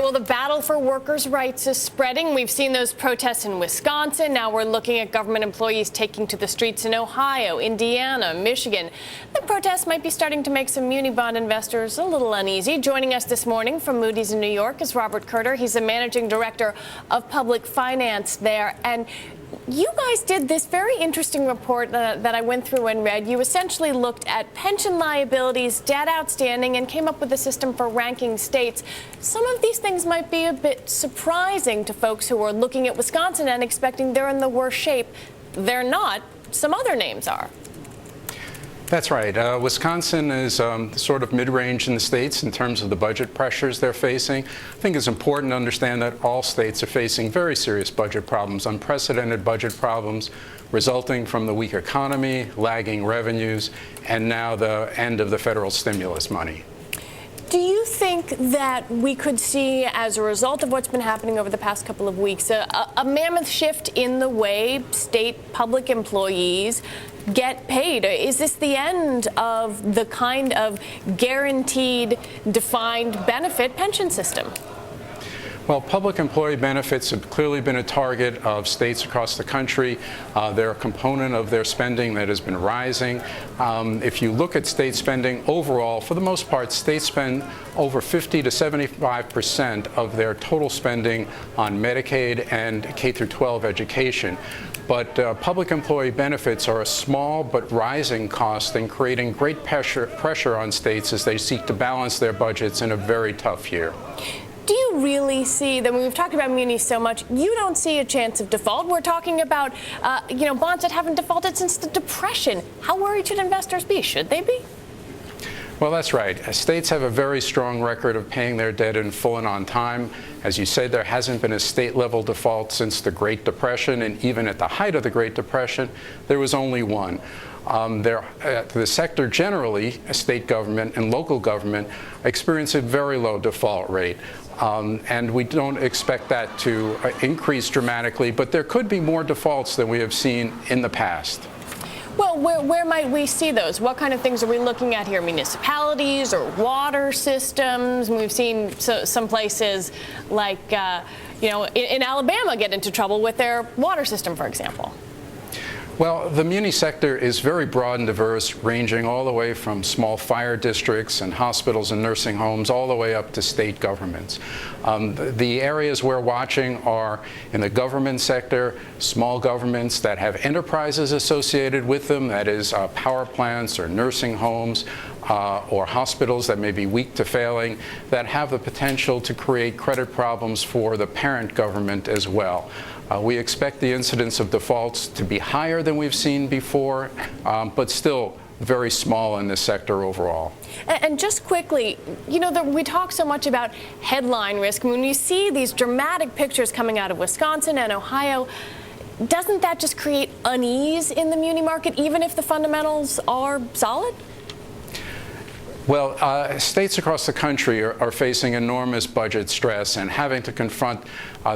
well, the battle for workers' rights is spreading. We've seen those protests in Wisconsin. Now we're looking at government employees taking to the streets in Ohio, Indiana, Michigan. The protests might be starting to make some muni bond investors a little uneasy. Joining us this morning from Moody's in New York is Robert Curter. He's the managing director of public finance there. And you guys did this very interesting report that I went through and read. You essentially looked at pension liabilities, debt outstanding, and came up with a system for ranking states. Some of these things might be a bit surprising to folks who are looking at Wisconsin and expecting they're in the worst shape. They're not. Some other names are. That's right. Wisconsin is sort of mid-range in the states in terms of the budget pressures they're facing. I think it's important to understand that all states are facing very serious budget problems, unprecedented budget problems resulting from the weak economy, lagging revenues, and now the end of the federal stimulus money. Do you think that we could see, as a result of what's been happening over the past couple of weeks, a mammoth shift in the way state public employees get paid? Is this the end of the kind of guaranteed, defined benefit pension system? Well, public employee benefits have clearly been a target of states across the country. They're a component of their spending that has been rising. If you look at state spending overall, for the most part, states spend over 50 to 75% of their total spending on Medicaid and K-12 education. But public employee benefits are a small but rising cost and creating great pressure on states as they seek to balance their budgets in a very tough year. Do you really see that when we've talked about munis so much, you don't see a chance of default? We're talking about, bonds that haven't defaulted since the Depression. How worried should investors be? Should they be? Well, that's right. States have a very strong record of paying their debt in full and on time. As you say, there hasn't been a state-level default since the Great Depression, and even at the height of the Great Depression, there was only one. The sector generally, state government and local government, experience a very low default rate. And we don't expect that to increase dramatically, but there could be more defaults than we have seen in the past. Well, where might we see those? What kind of things are we looking at here? Municipalities or water systems? We've seen some places like, in Alabama get into trouble with their water system, for example. Well, the muni sector is very broad and diverse, ranging all the way from small fire districts and hospitals and nursing homes all the way up to state governments. The areas we're watching are in the government sector, small governments that have enterprises associated with them, that is power plants or nursing homes, or hospitals that may be weak to failing, that have the potential to create credit problems for the parent government as well. We expect the incidence of defaults to be higher than we've seen before, but still very small in this sector overall. And just quickly, we talk so much about headline risk. When you see these dramatic pictures coming out of Wisconsin and Ohio, doesn't that just create unease in the muni market, even if the fundamentals are solid? Well, states across the country are facing enormous budget stress and having to confront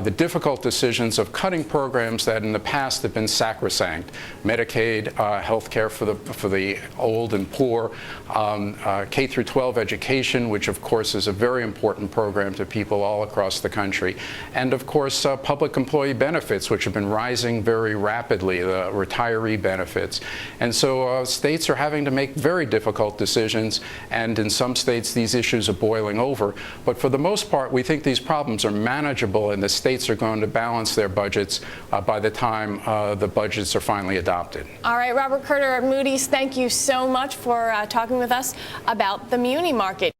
the difficult decisions of cutting programs that in the past have been sacrosanct. Medicaid, health care for the old and poor, K-12 education, which of course is a very important program to people all across the country, and of course public employee benefits, which have been rising very rapidly, the retiree benefits. And so states are having to make very difficult decisions, and in some states these issues are boiling over. But for the most part, we think these problems are manageable, and the states are going to balance their budgets by the time the budgets are finally adopted. All right, Robert Curter at Moody's, thank you so much for talking with us about the muni market.